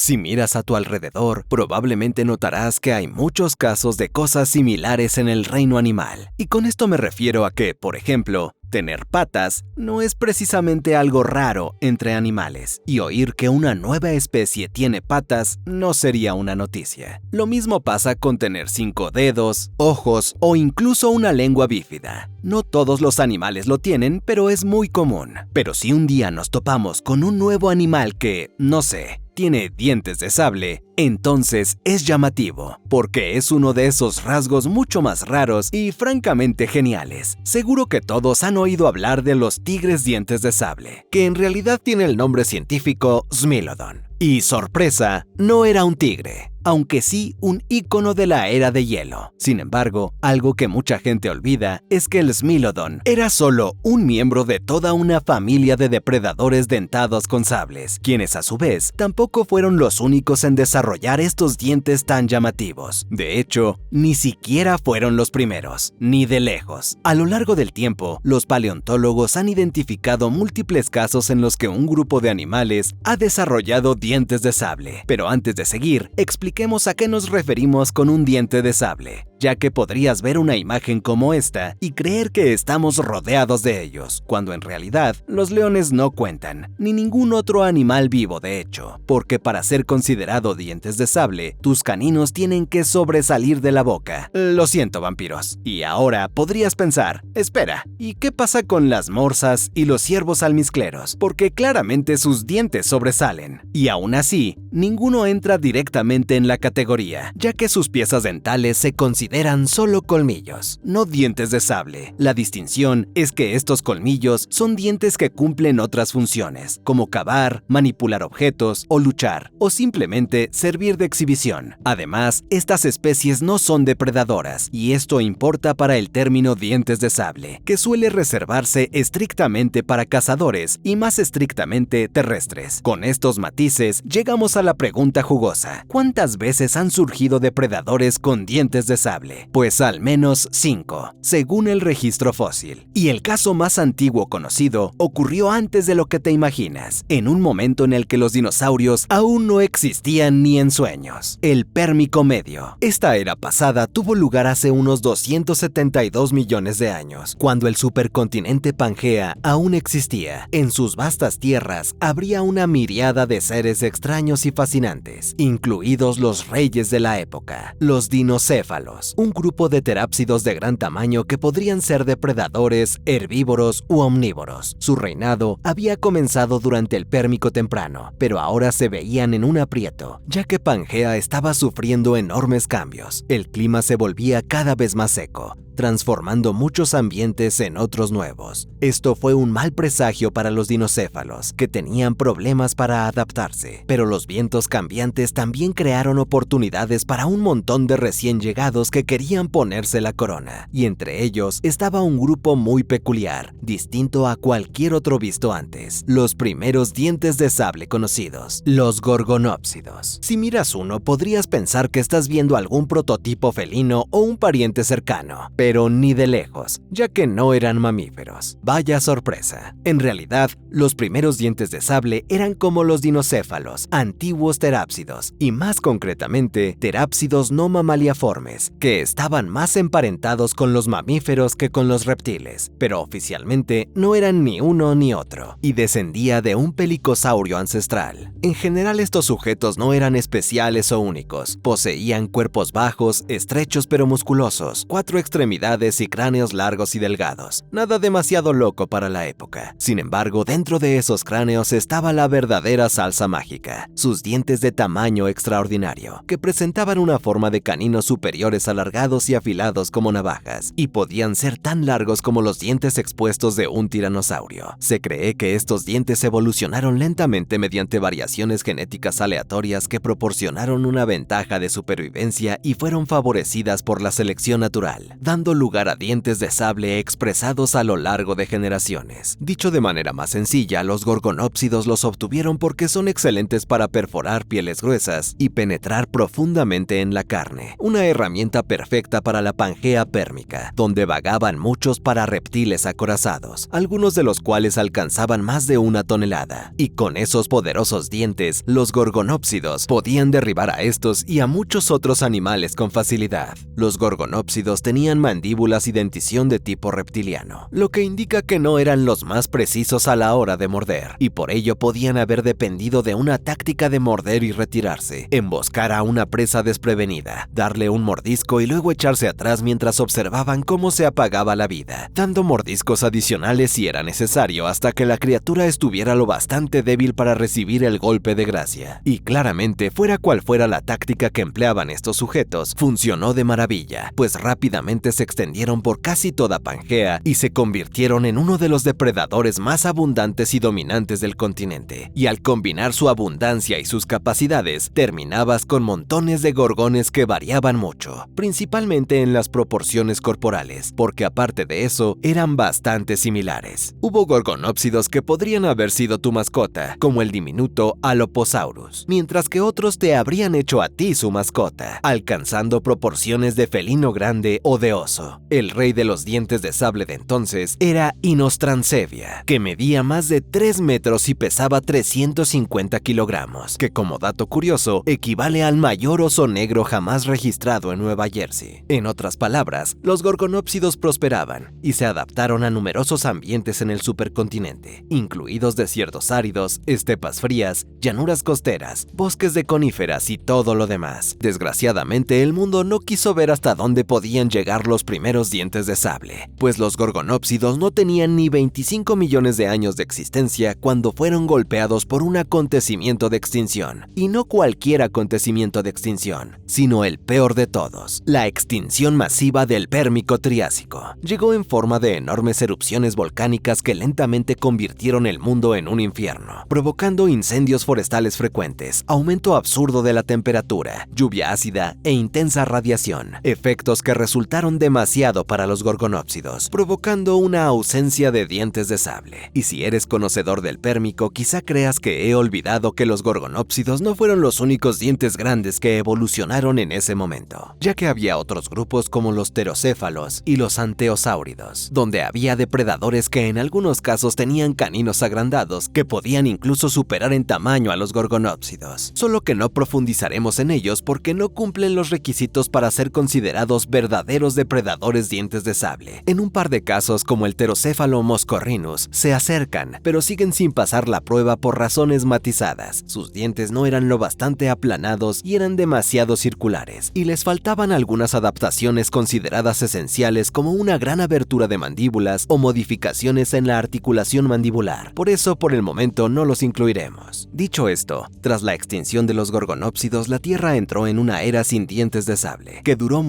Si miras a tu alrededor, probablemente notarás que hay muchos casos de cosas similares en el reino animal. Y con esto me refiero a que, por ejemplo, tener patas no es precisamente algo raro entre animales, y oír que una nueva especie tiene patas no sería una noticia. Lo mismo pasa con tener 5 dedos, ojos o incluso una lengua bífida. No todos los animales lo tienen, pero es muy común. Pero si un día nos topamos con un nuevo animal que, no sé, tiene dientes de sable, entonces es llamativo, porque es uno de esos rasgos mucho más raros y francamente geniales. Seguro que todos han oído hablar de los tigres dientes de sable, que en realidad tiene el nombre científico Smilodon. Y sorpresa, no era un tigre, aunque sí un ícono de la era de hielo. Sin embargo, algo que mucha gente olvida es que el Smilodon era solo un miembro de toda una familia de depredadores dentados con sables, quienes a su vez tampoco fueron los únicos en desarrollar estos dientes tan llamativos. De hecho, ni siquiera fueron los primeros, ni de lejos. A lo largo del tiempo, los paleontólogos han identificado múltiples casos en los que un grupo de animales ha desarrollado dientes de sable. Pero antes de seguir, expliquemos a qué nos referimos con un diente de sable, ya que podrías ver una imagen como esta y creer que estamos rodeados de ellos, cuando en realidad los leones no cuentan, ni ningún otro animal vivo de hecho, porque para ser considerado dientes de sable, tus caninos tienen que sobresalir de la boca. Lo siento, vampiros. Y ahora podrías pensar, espera, ¿y qué pasa con las morsas y los ciervos almizcleros? Porque claramente sus dientes sobresalen, y aún así, ninguno entra directamente en la categoría, ya que sus piezas dentales se consideran solo colmillos, no dientes de sable. La distinción es que estos colmillos son dientes que cumplen otras funciones, como cavar, manipular objetos o luchar, o simplemente servir de exhibición. Además, estas especies no son depredadoras, y esto importa para el término dientes de sable, que suele reservarse estrictamente para cazadores y más estrictamente terrestres. Con estos matices, llegamos a la pregunta jugosa: ¿cuántas veces han surgido depredadores con dientes de sable? Pues al menos 5, según el registro fósil. Y el caso más antiguo conocido ocurrió antes de lo que te imaginas, en un momento en el que los dinosaurios aún no existían ni en sueños: el Pérmico Medio. Esta era pasada tuvo lugar hace unos 272 millones de años, cuando el supercontinente Pangea aún existía. En sus vastas tierras habría una miríada de seres extraños y fascinantes, incluidos los reyes de la época, los dinocéfalos, un grupo de terápsidos de gran tamaño que podrían ser depredadores, herbívoros u omnívoros. Su reinado había comenzado durante el Pérmico temprano, pero ahora se veían en un aprieto, ya que Pangea estaba sufriendo enormes cambios. El clima se volvía cada vez más seco, transformando muchos ambientes en otros nuevos. Esto fue un mal presagio para los dinocéfalos, que tenían problemas para adaptarse, pero los vientos cambiantes también crearon oportunidades para un montón de recién llegados que querían ponerse la corona, y entre ellos estaba un grupo muy peculiar, distinto a cualquier otro visto antes: los primeros dientes de sable conocidos, los gorgonópsidos. Si miras uno, podrías pensar que estás viendo algún prototipo felino o un pariente cercano, pero ni de lejos, ya que no eran mamíferos. Vaya sorpresa. En realidad, los primeros dientes de sable eran como los dinocéfalos, antiguos terápsidos, y más concretamente, terápsidos no mamaliaformes, que estaban más emparentados con los mamíferos que con los reptiles, pero oficialmente no eran ni uno ni otro, y descendía de un pelicosaurio ancestral. En general, estos sujetos no eran especiales o únicos, poseían cuerpos bajos, estrechos pero musculosos, 4 extremidades y cráneos largos y delgados, nada demasiado loco para la época. Sin embargo, dentro de esos cráneos estaba la verdadera salsa mágica: sus dientes de tamaño extraordinario, que presentaban una forma de caninos superiores alargados y afilados como navajas, y podían ser tan largos como los dientes expuestos de un tiranosaurio. Se cree que estos dientes evolucionaron lentamente mediante variaciones genéticas aleatorias que proporcionaron una ventaja de supervivencia y fueron favorecidas por la selección natural, dando dando lugar a dientes de sable expresados a lo largo de generaciones. Dicho de manera más sencilla, los gorgonópsidos los obtuvieron porque son excelentes para perforar pieles gruesas y penetrar profundamente en la carne, una herramienta perfecta para la Pangea pérmica, donde vagaban muchos pararreptiles acorazados, algunos de los cuales alcanzaban más de 1 tonelada, y con esos poderosos dientes, los gorgonópsidos podían derribar a estos y a muchos otros animales con facilidad. Los gorgonópsidos tenían mandíbulas y dentición de tipo reptiliano, lo que indica que no eran los más precisos a la hora de morder, y por ello podían haber dependido de una táctica de morder y retirarse, emboscar a una presa desprevenida, darle un mordisco y luego echarse atrás mientras observaban cómo se apagaba la vida, dando mordiscos adicionales si era necesario hasta que la criatura estuviera lo bastante débil para recibir el golpe de gracia. Y claramente, fuera cual fuera la táctica que empleaban estos sujetos, funcionó de maravilla, pues rápidamente se extendieron por casi toda Pangea y se convirtieron en uno de los depredadores más abundantes y dominantes del continente. Y al combinar su abundancia y sus capacidades, terminabas con montones de gorgones que variaban mucho, principalmente en las proporciones corporales, porque aparte de eso, eran bastante similares. Hubo gorgonópsidos que podrían haber sido tu mascota, como el diminuto Aloposaurus, mientras que otros te habrían hecho a ti su mascota, alcanzando proporciones de felino grande o de oso. El rey de los dientes de sable de entonces era Inostrancevia, que medía más de 3 metros y pesaba 350 kilogramos, que como dato curioso, equivale al mayor oso negro jamás registrado en Nueva Jersey. En otras palabras, los gorgonópsidos prosperaban y se adaptaron a numerosos ambientes en el supercontinente, incluidos desiertos áridos, estepas frías, llanuras costeras, bosques de coníferas y todo lo demás. Desgraciadamente, el mundo no quiso ver hasta dónde podían llegar los primeros dientes de sable, pues los gorgonópsidos no tenían ni 25 millones de años de existencia cuando fueron golpeados por un acontecimiento de extinción. Y no cualquier acontecimiento de extinción, sino el peor de todos, la extinción masiva del Pérmico Triásico. Llegó en forma de enormes erupciones volcánicas que lentamente convirtieron el mundo en un infierno, provocando incendios forestales frecuentes, aumento absurdo de la temperatura, lluvia ácida e intensa radiación, efectos que resultaron demasiado para los gorgonópsidos, provocando una ausencia de dientes de sable. Y si eres conocedor del Pérmico, quizá creas que he olvidado que los gorgonópsidos no fueron los únicos dientes grandes que evolucionaron en ese momento, ya que había otros grupos como los pterocéfalos y los anteosáuridos, donde había depredadores que en algunos casos tenían caninos agrandados que podían incluso superar en tamaño a los gorgonópsidos, solo que no profundizaremos en ellos porque no cumplen los requisitos para ser considerados verdaderos depredadores dientes de sable. En un par de casos, como el pterocéfalo moscorrinus, se acercan, pero siguen sin pasar la prueba por razones matizadas. Sus dientes no eran lo bastante aplanados y eran demasiado circulares, y les faltaban algunas adaptaciones consideradas esenciales como una gran abertura de mandíbulas o modificaciones en la articulación mandibular. Por eso, por el momento, no los incluiremos. Dicho esto, tras la extinción de los gorgonópsidos, la Tierra entró en una era sin dientes de sable, que duró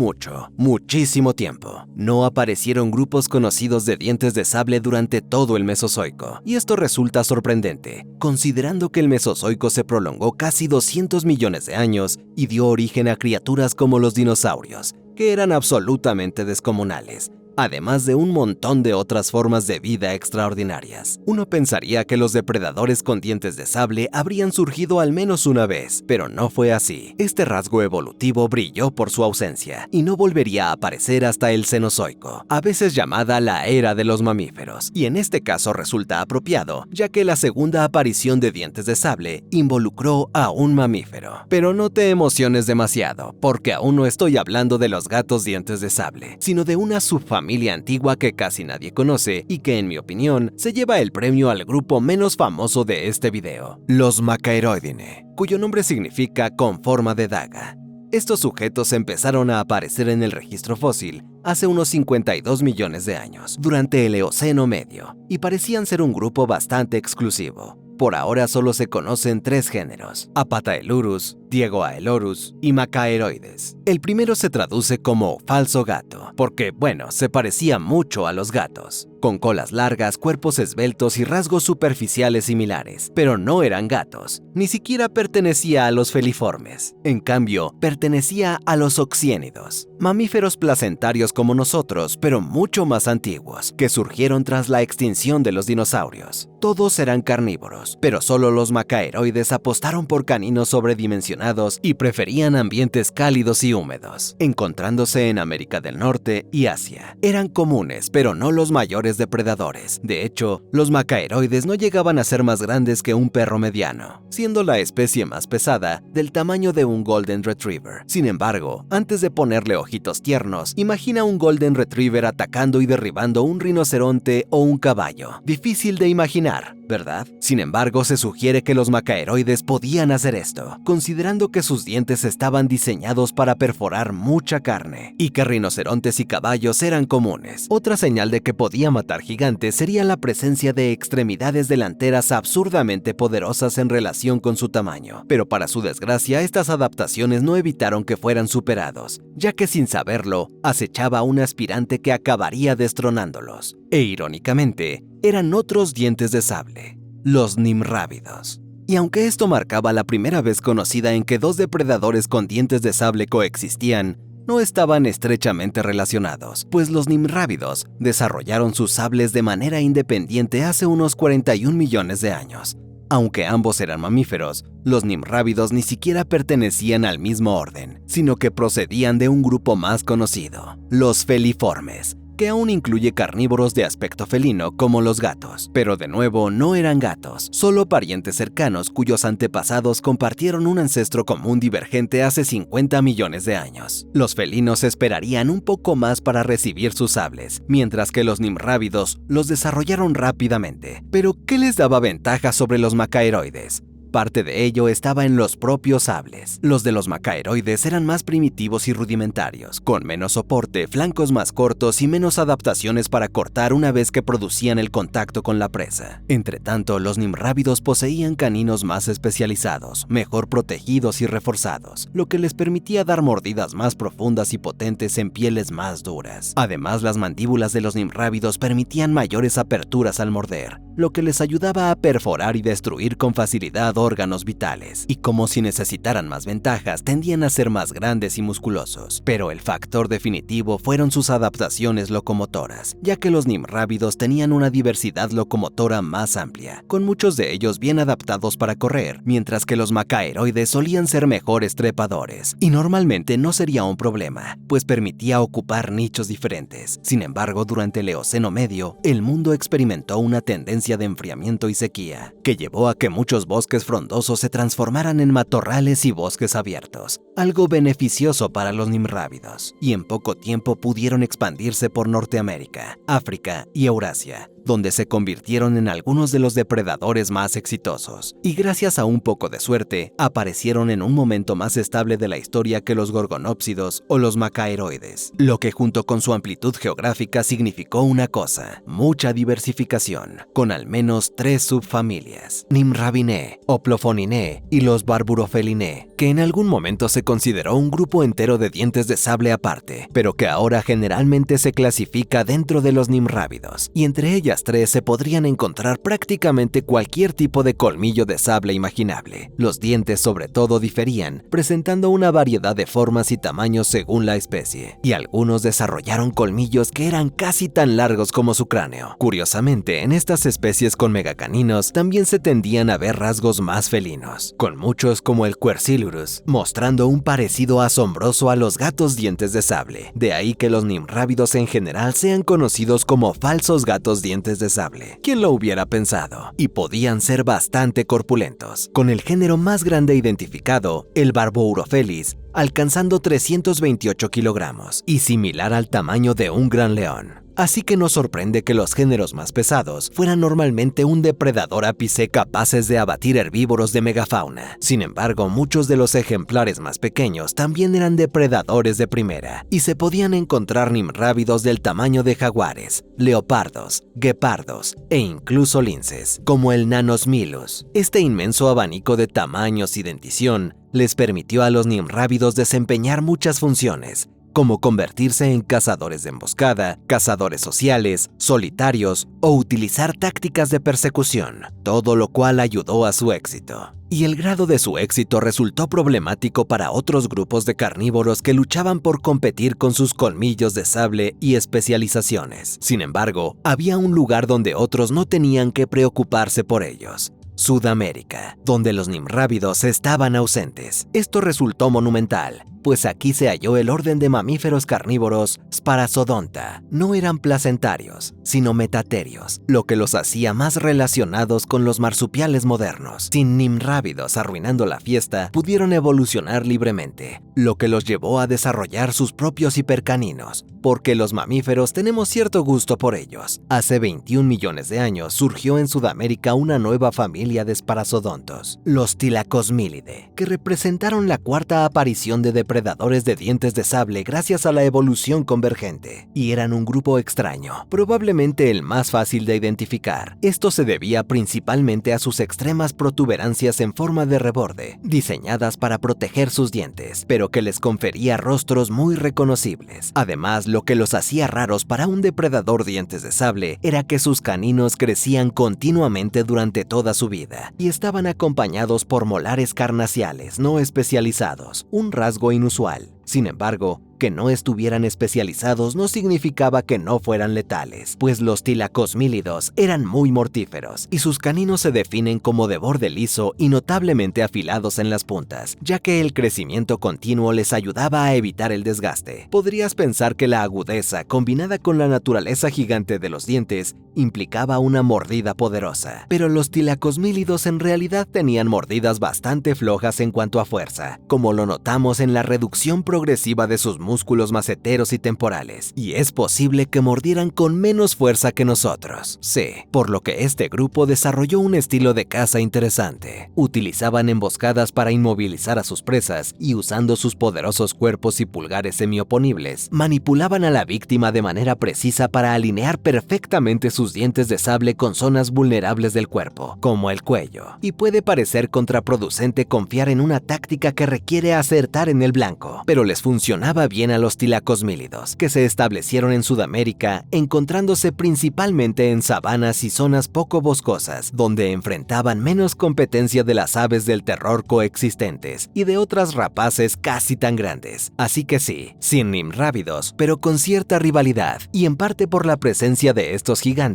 muchísimo tiempo. No aparecieron grupos conocidos de dientes de sable durante todo el Mesozoico, y esto resulta sorprendente, considerando que el Mesozoico se prolongó casi 200 millones de años y dio origen a criaturas como los dinosaurios, que eran absolutamente descomunales, además de un montón de otras formas de vida extraordinarias. Uno pensaría que los depredadores con dientes de sable habrían surgido al menos una vez, pero no fue así. Este rasgo evolutivo brilló por su ausencia y no volvería a aparecer hasta el Cenozoico, a veces llamada la era de los mamíferos, y en este caso resulta apropiado, ya que la segunda aparición de dientes de sable involucró a un mamífero. Pero no te emociones demasiado, porque aún no estoy hablando de los gatos dientes de sable, sino de una subfamilia antigua que casi nadie conoce y que, en mi opinión, se lleva el premio al grupo menos famoso de este video, los Macaeroidinae, cuyo nombre significa con forma de daga. Estos sujetos empezaron a aparecer en el registro fósil hace unos 52 millones de años, durante el Eoceno medio, y parecían ser un grupo bastante exclusivo. Por ahora solo se conocen 3 géneros: Apataelurus, Diegoaelurus y Macaeroides. El primero se traduce como falso gato, porque, bueno, se parecía mucho a los gatos, con colas largas, cuerpos esbeltos y rasgos superficiales similares, pero no eran gatos, ni siquiera pertenecía a los feliformes. En cambio, pertenecía a los oxiénidos, mamíferos placentarios como nosotros, pero mucho más antiguos, que surgieron tras la extinción de los dinosaurios. Todos eran carnívoros, pero solo los macaeroides apostaron por caninos sobredimensionados y preferían ambientes cálidos y húmedos, encontrándose en América del Norte y Asia. Eran comunes, pero no los mayores depredadores. De hecho, los macaeroides no llegaban a ser más grandes que un perro mediano, siendo la especie más pesada del tamaño de un Golden Retriever. Sin embargo, antes de ponerle ojitos tiernos, imagina un Golden Retriever atacando y derribando un rinoceronte o un caballo. Difícil de imaginar, ¿verdad? Sin embargo, se sugiere que los macaeroides podían hacer esto, considerando que sus dientes estaban diseñados para perforar mucha carne, y que rinocerontes y caballos eran comunes. Otra señal de que podía matar gigantes sería la presencia de extremidades delanteras absurdamente poderosas en relación con su tamaño, pero para su desgracia, estas adaptaciones no evitaron que fueran superados, ya que sin saberlo, acechaba un aspirante que acabaría destronándolos. E irónicamente, eran otros dientes de sable, los nimrávidos. Y aunque esto marcaba la primera vez conocida en que dos depredadores con dientes de sable coexistían, no estaban estrechamente relacionados, pues los nimrávidos desarrollaron sus sables de manera independiente hace unos 41 millones de años. Aunque ambos eran mamíferos, los nimrávidos ni siquiera pertenecían al mismo orden, sino que procedían de un grupo más conocido, los feliformes, que aún incluye carnívoros de aspecto felino como los gatos. Pero de nuevo, no eran gatos, solo parientes cercanos cuyos antepasados compartieron un ancestro común divergente hace 50 millones de años. Los felinos esperarían un poco más para recibir sus sables, mientras que los nimrávidos los desarrollaron rápidamente. Pero, ¿qué les daba ventaja sobre los macaeroides? Parte de ello estaba en los propios sables. Los de los macaeroides eran más primitivos y rudimentarios, con menos soporte, flancos más cortos y menos adaptaciones para cortar una vez que producían el contacto con la presa. Entretanto, los nimrávidos poseían caninos más especializados, mejor protegidos y reforzados, lo que les permitía dar mordidas más profundas y potentes en pieles más duras. Además, las mandíbulas de los nimrávidos permitían mayores aperturas al morder, lo que les ayudaba a perforar y destruir con facilidad órganos vitales, y como si necesitaran más ventajas, tendían a ser más grandes y musculosos. Pero el factor definitivo fueron sus adaptaciones locomotoras, ya que los nimrávidos tenían una diversidad locomotora más amplia, con muchos de ellos bien adaptados para correr, mientras que los macaeroides solían ser mejores trepadores, y normalmente no sería un problema, pues permitía ocupar nichos diferentes. Sin embargo, durante el Eoceno medio, el mundo experimentó una tendencia de enfriamiento y sequía, que llevó a que muchos bosques frondosos se transformaran en matorrales y bosques abiertos, algo beneficioso para los nimrávidos, y en poco tiempo pudieron expandirse por Norteamérica, África y Eurasia, donde se convirtieron en algunos de los depredadores más exitosos, y gracias a un poco de suerte, aparecieron en un momento más estable de la historia que los gorgonópsidos o los macaeroides, lo que junto con su amplitud geográfica significó una cosa: mucha diversificación, con al menos 3 subfamilias, Nimravinae, Oplophoninae y los Barburofelinae, que en algún momento se consideró un grupo entero de dientes de sable aparte, pero que ahora generalmente se clasifica dentro de los nimrávidos, y entre ellas 3 se podrían encontrar prácticamente cualquier tipo de colmillo de sable imaginable. Los dientes sobre todo diferían, presentando una variedad de formas y tamaños según la especie, y algunos desarrollaron colmillos que eran casi tan largos como su cráneo. Curiosamente, en estas especies con megacaninos también se tendían a ver rasgos más felinos, con muchos como el Quercilurus, mostrando un parecido asombroso a los gatos dientes de sable. De ahí que los nimrávidos en general sean conocidos como falsos gatos dientes de sable. ¿Quién lo hubiera pensado? Y podían ser bastante corpulentos, con el género más grande identificado, el Barbourofelis, alcanzando 328 kilogramos y similar al tamaño de un gran león. Así que no sorprende que los géneros más pesados fueran normalmente un depredador ápice capaces de abatir herbívoros de megafauna. Sin embargo, muchos de los ejemplares más pequeños también eran depredadores de primera, y se podían encontrar nimrávidos del tamaño de jaguares, leopardos, guepardos e incluso linces, como el Nanosmilus. Este inmenso abanico de tamaños y dentición les permitió a los nimrávidos desempeñar muchas funciones, como convertirse en cazadores de emboscada, cazadores sociales, solitarios o utilizar tácticas de persecución, todo lo cual ayudó a su éxito. Y el grado de su éxito resultó problemático para otros grupos de carnívoros que luchaban por competir con sus colmillos de sable y especializaciones. Sin embargo, había un lugar donde otros no tenían que preocuparse por ellos: Sudamérica, donde los nimrávidos estaban ausentes. Esto resultó monumental, pues aquí se halló el orden de mamíferos carnívoros Sparassodonta. No eran placentarios, sino metaterios, lo que los hacía más relacionados con los marsupiales modernos. Sin nimrávidos arruinando la fiesta, pudieron evolucionar libremente, lo que los llevó a desarrollar sus propios hipercaninos, porque los mamíferos tenemos cierto gusto por ellos. Hace 21 millones de años surgió en Sudamérica una nueva familia de Sparassodontos, los Thylacothmilidae, que representaron la cuarta aparición de depredadores de dientes de sable gracias a la evolución convergente, y eran un grupo extraño, probablemente el más fácil de identificar. Esto se debía principalmente a sus extremas protuberancias en forma de reborde, diseñadas para proteger sus dientes, pero que les confería rostros muy reconocibles. Además, lo que los hacía raros para un depredador dientes de sable era que sus caninos crecían continuamente durante toda su vida, y estaban acompañados por molares carnaciales no especializados, un rasgo inusual. Sin embargo, que no estuvieran especializados no significaba que no fueran letales, pues los Thylacothmilidos eran muy mortíferos, y sus caninos se definen como de borde liso y notablemente afilados en las puntas, ya que el crecimiento continuo les ayudaba a evitar el desgaste. Podrías pensar que la agudeza, combinada con la naturaleza gigante de los dientes, implicaba una mordida poderosa, pero los Thylacothmilidos en realidad tenían mordidas bastante flojas en cuanto a fuerza, como lo notamos en la reducción progresiva de sus músculos maceteros y temporales, y es posible que mordieran con menos fuerza que nosotros. Sí, por lo que este grupo desarrolló un estilo de caza interesante. Utilizaban emboscadas para inmovilizar a sus presas, y usando sus poderosos cuerpos y pulgares semioponibles, manipulaban a la víctima de manera precisa para alinear perfectamente sus dientes de sable con zonas vulnerables del cuerpo, como el cuello. Y puede parecer contraproducente confiar en una táctica que requiere acertar en el blanco, pero les funcionaba bien a los Thylacothmilidos, que se establecieron en Sudamérica, encontrándose principalmente en sabanas y zonas poco boscosas, donde enfrentaban menos competencia de las aves del terror coexistentes y de otras rapaces casi tan grandes. Así que sí, sin nimrávidos, pero con cierta rivalidad, y en parte por la presencia de estos gigantes,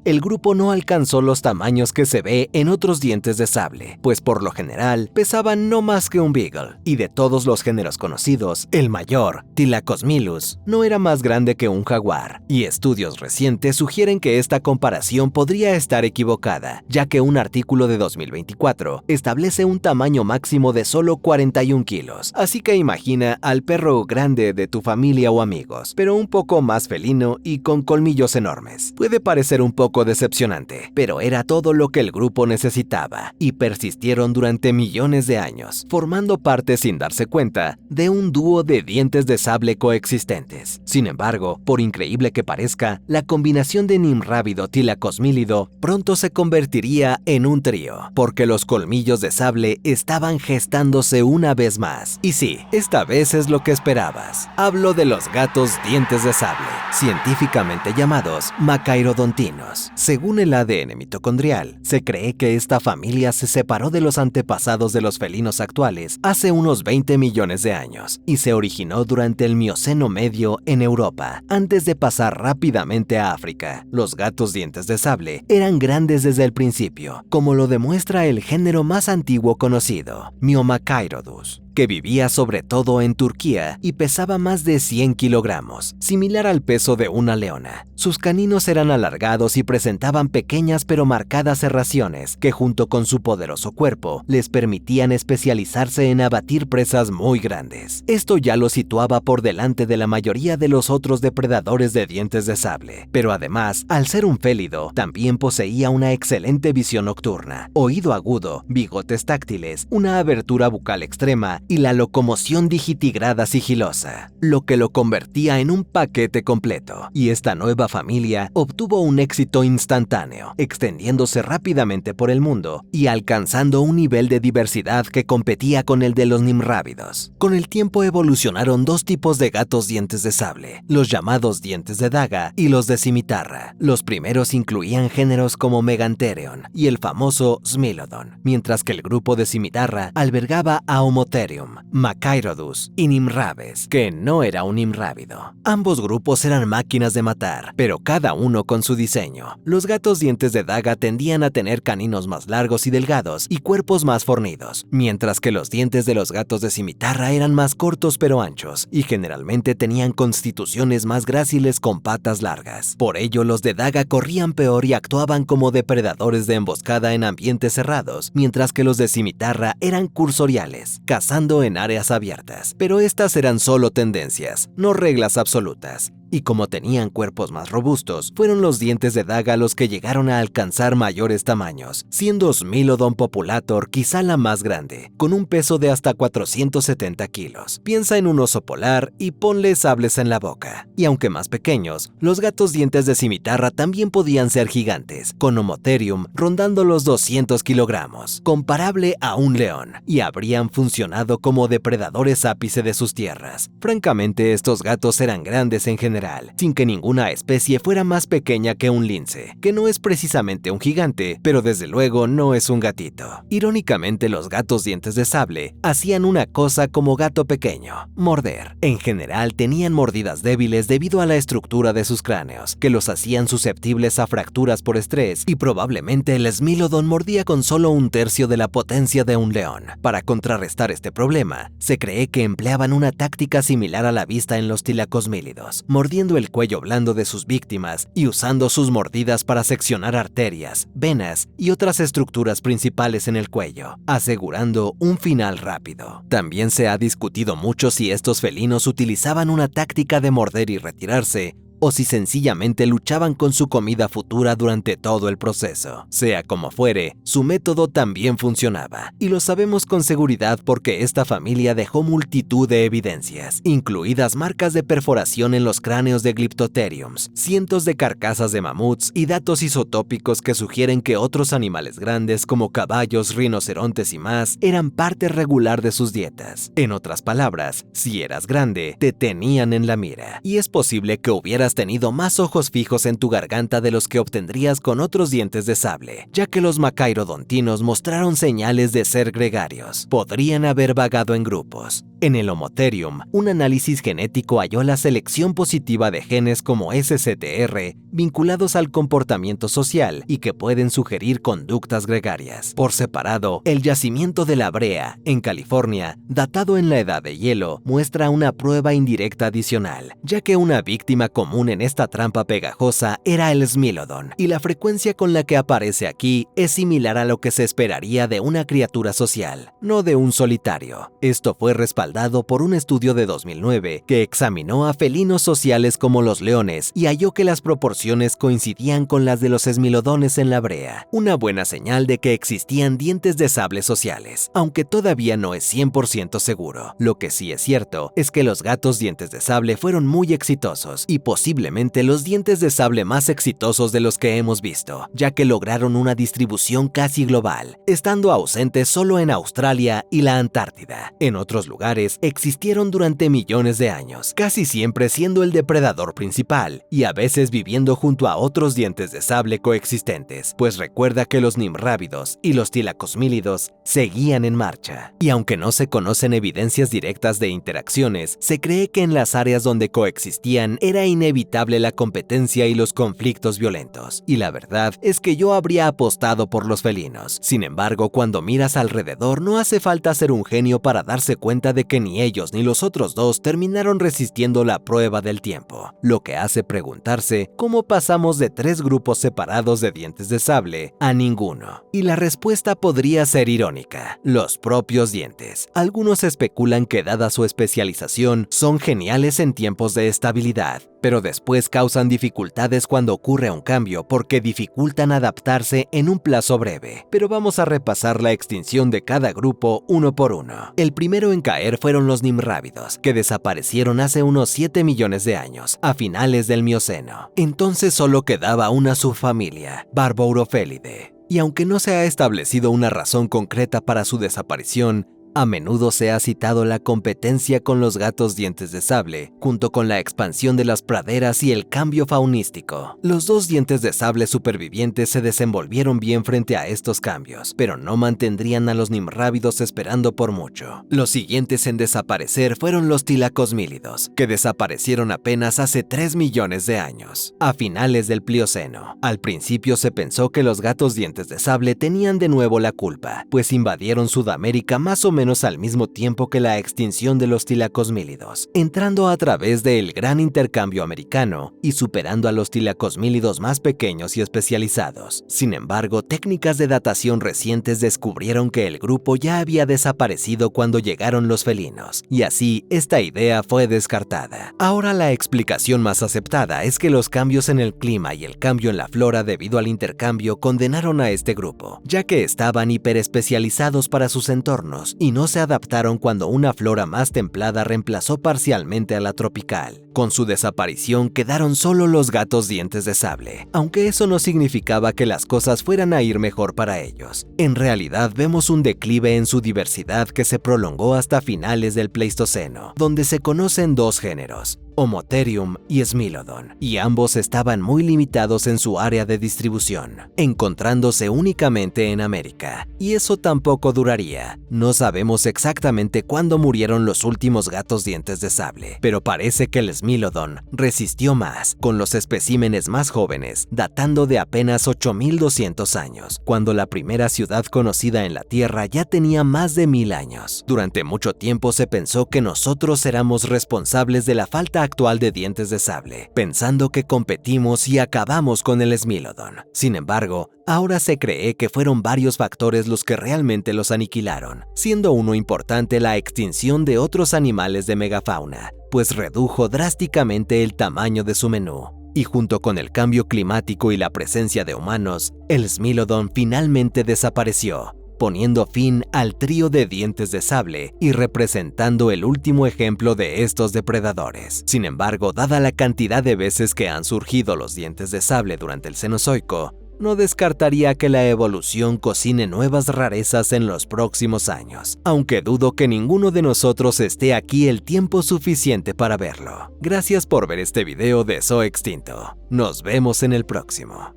el grupo no alcanzó los tamaños que se ve en otros dientes de sable, pues por lo general pesaban no más que un beagle, y de todos los géneros conocidos, el mayor, Thylacothmilus, no era más grande que un jaguar, y estudios recientes sugieren que esta comparación podría estar equivocada, ya que un artículo de 2024 establece un tamaño máximo de solo 41 kilos, así que imagina al perro grande de tu familia o amigos, pero un poco más felino y con colmillos enormes. Puede parecer un poco decepcionante, pero era todo lo que el grupo necesitaba, y persistieron durante millones de años, formando parte sin darse cuenta de un dúo de dientes de sable coexistentes. Sin embargo, por increíble que parezca, la combinación de nimrávido Thylacothmilido pronto se convertiría en un trío, porque los colmillos de sable estaban gestándose una vez más. Y sí, esta vez es lo que esperabas. Hablo de los gatos dientes de sable, científicamente llamados Macairodontinos. Según el ADN mitocondrial, se cree que esta familia se separó de los antepasados de los felinos actuales hace unos 20 millones de años y se originó durante el Mioceno medio en Europa, antes de pasar rápidamente a África. Los gatos dientes de sable eran grandes desde el principio, como lo demuestra el género más antiguo conocido, Myomachaerodus. que vivía sobre todo en Turquía y pesaba más de 100 kilogramos, similar al peso de una leona. Sus caninos eran alargados y presentaban pequeñas pero marcadas serraciones que, junto con su poderoso cuerpo, les permitían especializarse en abatir presas muy grandes. Esto ya lo situaba por delante de la mayoría de los otros depredadores de dientes de sable, pero además, al ser un félido, también poseía una excelente visión nocturna, oído agudo, bigotes táctiles, una abertura bucal extrema y la locomoción digitigrada sigilosa, lo que lo convertía en un paquete completo. Y esta nueva familia obtuvo un éxito instantáneo, extendiéndose rápidamente por el mundo y alcanzando un nivel de diversidad que competía con el de los nimrávidos. Con el tiempo evolucionaron dos tipos de gatos dientes de sable, los llamados dientes de daga y los de cimitarra. Los primeros incluían géneros como Megantherion y el famoso Smilodon, mientras que el grupo de cimitarra albergaba a Homotherium, Machairodus y Nimraves, que no era un nimrávido. Ambos grupos eran máquinas de matar, pero cada uno con su diseño. Los gatos dientes de daga tendían a tener caninos más largos y delgados y cuerpos más fornidos, mientras que los dientes de los gatos de cimitarra eran más cortos pero anchos y generalmente tenían constituciones más gráciles con patas largas. Por ello, los de daga corrían peor y actuaban como depredadores de emboscada en ambientes cerrados, mientras que los de cimitarra eran cursoriales, cazando en áreas abiertas. Pero estas eran solo tendencias, no reglas absolutas. Y como tenían cuerpos más robustos, fueron los dientes de daga los que llegaron a alcanzar mayores tamaños, siendo Smilodon populator quizá la más grande, con un peso de hasta 470 kilos. Piensa en un oso polar y ponle sables en la boca. Y aunque más pequeños, los gatos dientes de cimitarra también podían ser gigantes, con Homotherium rondando los 200 kilogramos, comparable a un león, y habrían funcionado como depredadores ápice de sus tierras. Francamente, estos gatos eran grandes en general, sin que ninguna especie fuera más pequeña que un lince, que no es precisamente un gigante, pero desde luego no es un gatito. Irónicamente, los gatos dientes de sable hacían una cosa como gato pequeño: morder. En general, tenían mordidas débiles debido a la estructura de sus cráneos, que los hacían susceptibles a fracturas por estrés, y probablemente el Smilodon mordía con solo un tercio de la potencia de un león. Para contrarrestar este problema, se cree que empleaban una táctica similar a la vista en los tilacosmílidos, mordiendo el cuello blando de sus víctimas y usando sus mordidas para seccionar arterias, venas y otras estructuras principales en el cuello, asegurando un final rápido. También se ha discutido mucho si estos felinos utilizaban una táctica de morder y retirarse, o si sencillamente luchaban con su comida futura durante todo el proceso. Sea como fuere, su método también funcionaba, y lo sabemos con seguridad porque esta familia dejó multitud de evidencias, incluidas marcas de perforación en los cráneos de Glyptotheriums, cientos de carcasas de mamuts y datos isotópicos que sugieren que otros animales grandes como caballos, rinocerontes y más eran parte regular de sus dietas. En otras palabras, si eras grande, te tenían en la mira, y es posible que hubieras tenido más ojos fijos en tu garganta de los que obtendrías con otros dientes de sable, ya que los macairodontinos mostraron señales de ser gregarios. Podrían haber vagado en grupos. En el Homotherium, un análisis genético halló la selección positiva de genes como SCTR vinculados al comportamiento social y que pueden sugerir conductas gregarias. Por separado, el yacimiento de La Brea, en California, datado en la Edad de Hielo, muestra una prueba indirecta adicional, ya que una víctima común en esta trampa pegajosa era el Smilodon, y la frecuencia con la que aparece aquí es similar a lo que se esperaría de una criatura social, no de un solitario. Esto fue respaldado por un estudio de 2009 que examinó a felinos sociales como los leones y halló que las proporciones coincidían con las de los Smilodones en La Brea, una buena señal de que existían dientes de sable sociales, aunque todavía no es 100% seguro. Lo que sí es cierto es que los gatos dientes de sable fueron muy exitosos y posiblemente los dientes de sable más exitosos de los que hemos visto, ya que lograron una distribución casi global, estando ausentes solo en Australia y la Antártida. En otros lugares, similares existieron durante millones de años, casi siempre siendo el depredador principal y a veces viviendo junto a otros dientes de sable coexistentes, pues recuerda que los nimrávidos y los tilacosmílidos seguían en marcha. Y aunque no se conocen evidencias directas de interacciones, se cree que en las áreas donde coexistían era inevitable la competencia y los conflictos violentos. Y la verdad es que yo habría apostado por los felinos. Sin embargo, cuando miras alrededor, no hace falta ser un genio para darse cuenta de que ni ellos ni los otros dos terminaron resistiendo la prueba del tiempo, lo que hace preguntarse cómo pasamos de 3 grupos separados de dientes de sable a ninguno. Y la respuesta podría ser irónica: los propios dientes. Algunos especulan que dada su especialización, son geniales en tiempos de estabilidad, pero después causan dificultades cuando ocurre un cambio porque dificultan adaptarse en un plazo breve. Pero vamos a repasar la extinción de cada grupo uno por uno. El primero en caer fueron los nimrávidos, que desaparecieron hace unos 7 millones de años, a finales del Mioceno. Entonces solo quedaba una subfamilia, Barbourophelidae. Y aunque no se ha establecido una razón concreta para su desaparición, a menudo se ha citado la competencia con los gatos dientes de sable, junto con la expansión de las praderas y el cambio faunístico. Los 2 dientes de sable supervivientes se desenvolvieron bien frente a estos cambios, pero no mantendrían a los nimrávidos esperando por mucho. Los siguientes en desaparecer fueron los tilacosmílidos, que desaparecieron apenas hace 3 millones de años, a finales del Plioceno. Al principio se pensó que los gatos dientes de sable tenían de nuevo la culpa, pues invadieron Sudamérica más o menos al mismo tiempo que la extinción de los tilacosmílidos, entrando a través del gran intercambio americano y superando a los tilacosmílidos más pequeños y especializados. Sin embargo, técnicas de datación recientes descubrieron que el grupo ya había desaparecido cuando llegaron los felinos, y así esta idea fue descartada. Ahora la explicación más aceptada es que los cambios en el clima y el cambio en la flora debido al intercambio condenaron a este grupo, ya que estaban hiperespecializados para sus entornos y no se adaptaron cuando una flora más templada reemplazó parcialmente a la tropical. Con su desaparición quedaron solo los gatos dientes de sable, aunque eso no significaba que las cosas fueran a ir mejor para ellos. En realidad vemos un declive en su diversidad que se prolongó hasta finales del Pleistoceno, donde se conocen 2 géneros, Homotherium y Smilodon, y ambos estaban muy limitados en su área de distribución, encontrándose únicamente en América. Y eso tampoco duraría. No sabemos exactamente cuándo murieron los últimos gatos dientes de sable, pero parece que el Smilodon resistió más, con los especímenes más jóvenes datando de apenas 8200 años, cuando la primera ciudad conocida en la Tierra ya tenía más de 1000 años. Durante mucho tiempo se pensó que nosotros éramos responsables de la falta actual de dientes de sable, pensando que competimos y acabamos con el Smilodon. Sin embargo, ahora se cree que fueron varios factores los que realmente los aniquilaron, siendo uno importante la extinción de otros animales de megafauna, pues redujo drásticamente el tamaño de su menú. Y junto con el cambio climático y la presencia de humanos, el Smilodon finalmente desapareció, poniendo fin al trío de dientes de sable y representando el último ejemplo de estos depredadores. Sin embargo, dada la cantidad de veces que han surgido los dientes de sable durante el Cenozoico, no descartaría que la evolución cocine nuevas rarezas en los próximos años, aunque dudo que ninguno de nosotros esté aquí el tiempo suficiente para verlo. Gracias por ver este video de Zoextinto. Nos vemos en el próximo.